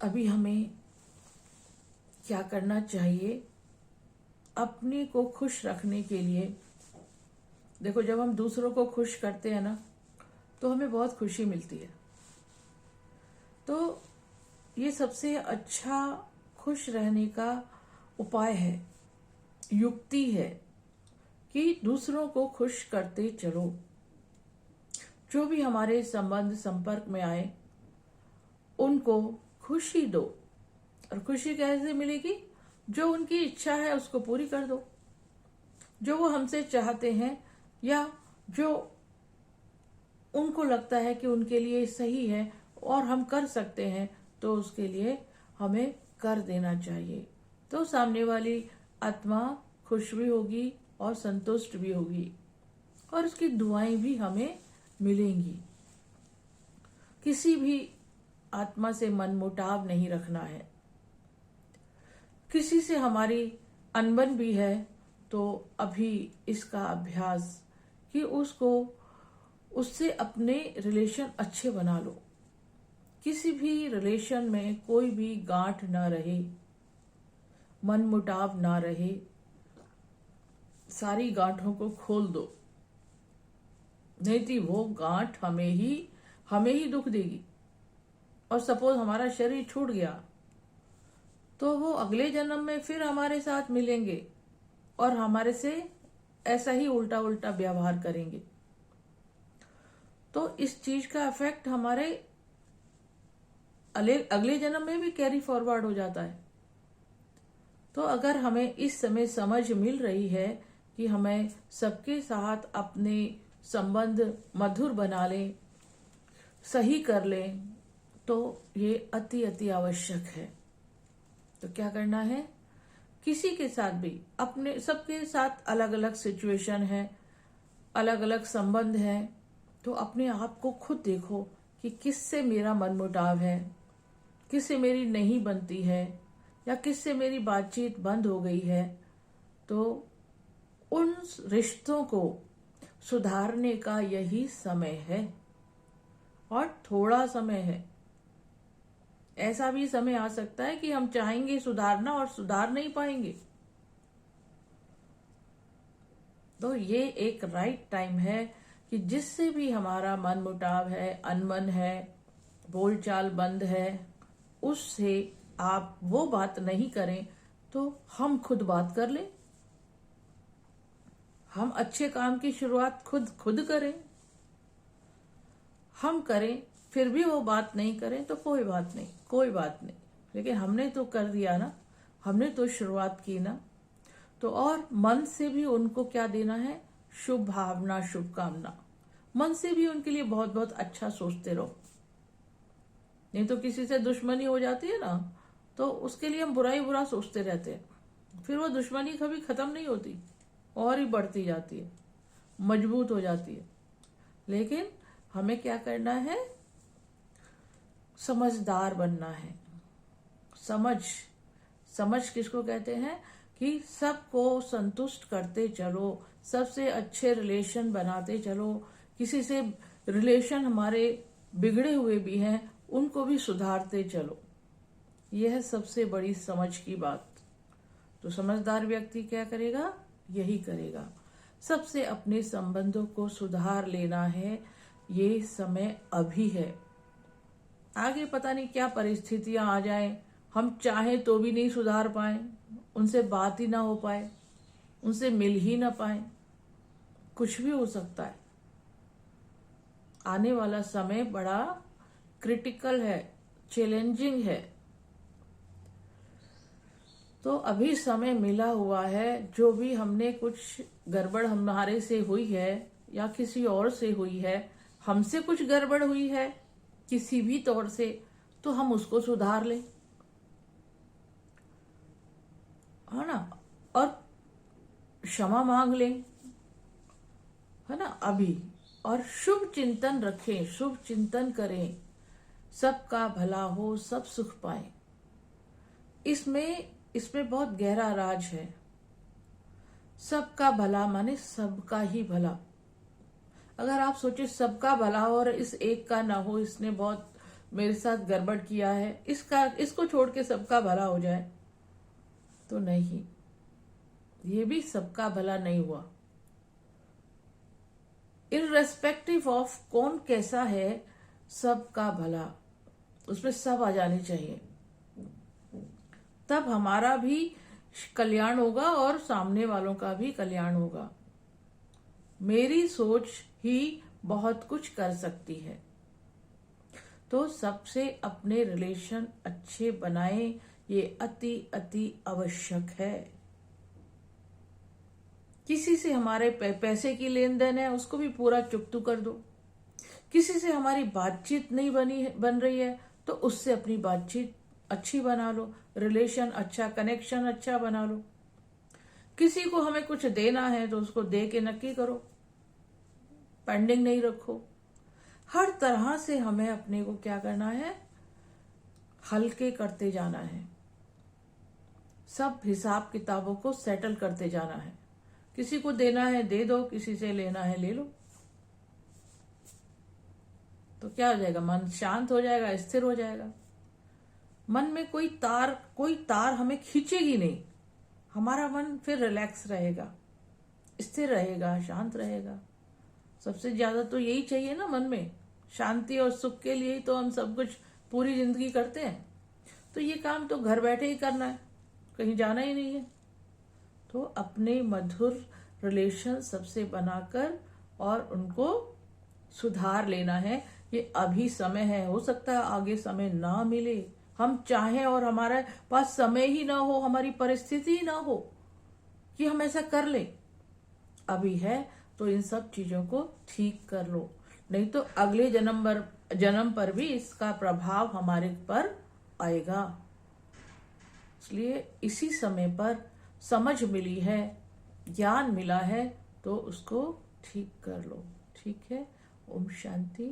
अभी हमें क्या करना चाहिए अपने को खुश रखने के लिए। देखो, जब हम दूसरों को खुश करते हैं ना, तो हमें बहुत खुशी मिलती है। तो ये सबसे अच्छा खुश रहने का उपाय है, युक्ति है कि दूसरों को खुश करते चलो। जो भी हमारे संबंध संपर्क में आए उनको खुशी दो। और खुशी कैसे मिलेगी? जो उनकी इच्छा है उसको पूरी कर दो, जो वो हमसे चाहते हैं या जो उनको लगता है कि उनके लिए सही है और हम कर सकते हैं, तो उसके लिए हमें कर देना चाहिए। तो सामने वाली आत्मा खुश भी होगी और संतुष्ट भी होगी और उसकी दुआएं भी हमें मिलेंगी। किसी भी आत्मा से मनमुटाव नहीं रखना है। किसी से हमारी अनबन भी है तो अभी इसका अभ्यास कि उससे अपने रिलेशन अच्छे बना लो। किसी भी रिलेशन में कोई भी गांठ ना रहे, मनमुटाव ना रहे, सारी गांठों को खोल दो, नहीं तो वो गांठ हमें ही दुख देगी। और सपोज हमारा शरीर छूट गया तो वो अगले जन्म में फिर हमारे साथ मिलेंगे और हमारे से ऐसा ही उल्टा उल्टा व्यवहार करेंगे। तो इस चीज का इफेक्ट हमारे अगले जन्म में भी कैरी फॉरवर्ड हो जाता है। तो अगर हमें इस समय समझ मिल रही है कि हमें सबके साथ अपने संबंध मधुर बना लें, सही कर लें, तो ये अति अति आवश्यक है। तो क्या करना है? किसी के साथ भी, अपने सबके साथ अलग अलग सिचुएशन है, अलग अलग संबंध है, तो अपने आप को खुद देखो कि किससे मेरा मनमुटाव है, किससे मेरी नहीं बनती है या किससे मेरी बातचीत बंद हो गई है। तो उन रिश्तों को सुधारने का यही समय है और थोड़ा समय है। ऐसा भी समय आ सकता है कि हम चाहेंगे सुधारना और सुधार नहीं पाएंगे। तो ये एक राइट टाइम है कि जिससे भी हमारा मनमुटाव है, अनबन है, बोलचाल बंद है, उससे आप वो बात नहीं करें तो हम खुद बात कर लें। हम अच्छे काम की शुरुआत खुद करें। हम करें फिर भी वो बात नहीं करें तो कोई बात नहीं, लेकिन हमने तो कर दिया ना, हमने तो शुरुआत की ना। तो और मन से भी उनको क्या देना है? शुभ भावना, शुभकामना। मन से भी उनके लिए बहुत बहुत अच्छा सोचते रहो। नहीं तो किसी से दुश्मनी हो जाती है ना, तो उसके लिए हम बुरा सोचते रहते हैं, फिर वो दुश्मनी कभी खत्म नहीं होती और ही बढ़ती जाती है, मजबूत हो जाती है। लेकिन हमें क्या करना है? समझदार बनना है। समझ किसको कहते हैं? कि सबको संतुष्ट करते चलो, सबसे अच्छे रिलेशन बनाते चलो। किसी से रिलेशन हमारे बिगड़े हुए भी हैं, उनको भी सुधारते चलो। यह है सबसे बड़ी समझ की बात। तो समझदार व्यक्ति क्या करेगा? यही करेगा। सबसे अपने संबंधों को सुधार लेना है। ये समय अभी है। आगे पता नहीं क्या परिस्थितियां आ जाएं, हम चाहें तो भी नहीं सुधार पाए, उनसे बात ही ना हो पाए, उनसे मिल ही ना पाए, कुछ भी हो सकता है। आने वाला समय बड़ा क्रिटिकल है, चैलेंजिंग है। तो अभी समय मिला हुआ है। जो भी हमने कुछ गड़बड़ हमारे से हुई है या किसी और से हुई है, हमसे कुछ गड़बड़ हुई है किसी भी तौर से, तो हम उसको सुधार लें, है ना, और क्षमा मांग लें, है ना, अभी। और शुभ चिंतन रखें, शुभ चिंतन करें, सबका भला हो, सब सुख पाए। इसमें बहुत गहरा राज है। सबका भला माने सबका ही भला। अगर आप सोचे सबका भला हो और इस एक का ना हो, इसने बहुत मेरे साथ गड़बड़ किया है, इसको छोड़ के सबका भला हो जाए, तो नहीं, ये भी सबका भला नहीं हुआ। इररेस्पेक्टिव ऑफ कौन कैसा है, सबका भला, उसमें सब आ जाने चाहिए, तब हमारा भी कल्याण होगा और सामने वालों का भी कल्याण होगा। मेरी सोच ही बहुत कुछ कर सकती है। तो सबसे अपने रिलेशन अच्छे बनाएं, ये अति अति आवश्यक है। किसी से हमारे पैसे की लेन देन है, उसको भी पूरा चुकतू कर दो। किसी से हमारी बातचीत नहीं बन रही है, तो उससे अपनी बातचीत अच्छी बना लो, रिलेशन अच्छा, कनेक्शन अच्छा बना लो। किसी को हमें कुछ देना है तो उसको दे के नक्की करो, पेंडिंग नहीं रखो। हर तरह से हमें अपने को क्या करना है, हल्के करते जाना है, सब हिसाब किताबों को सेटल करते जाना है। किसी को देना है दे दो, किसी से लेना है ले लो, तो क्या हो जाएगा, मन शांत हो जाएगा, स्थिर हो जाएगा। मन में कोई तार हमें खींचेगी नहीं, हमारा मन फिर रिलैक्स रहेगा, स्थिर रहेगा, शांत रहेगा। सबसे ज्यादा तो यही चाहिए ना मन में, शांति और सुख के लिए ही तो हम सब कुछ पूरी जिंदगी करते हैं। तो ये काम तो घर बैठे ही करना है, कहीं जाना ही नहीं है। तो अपने मधुर रिलेशन सबसे बनाकर और उनको सुधार लेना है। ये अभी समय है, हो सकता है आगे समय ना मिले, हम चाहें और हमारे पास समय ही ना हो, हमारी परिस्थिति ही ना हो कि हम ऐसा कर ले। अभी है तो इन सब चीजों को ठीक कर लो, नहीं तो अगले जन्म पर भी इसका प्रभाव हमारे पर आएगा। इसलिए इसी समय पर समझ मिली है, ज्ञान मिला है, तो उसको ठीक कर लो। ठीक है। ओम शांति।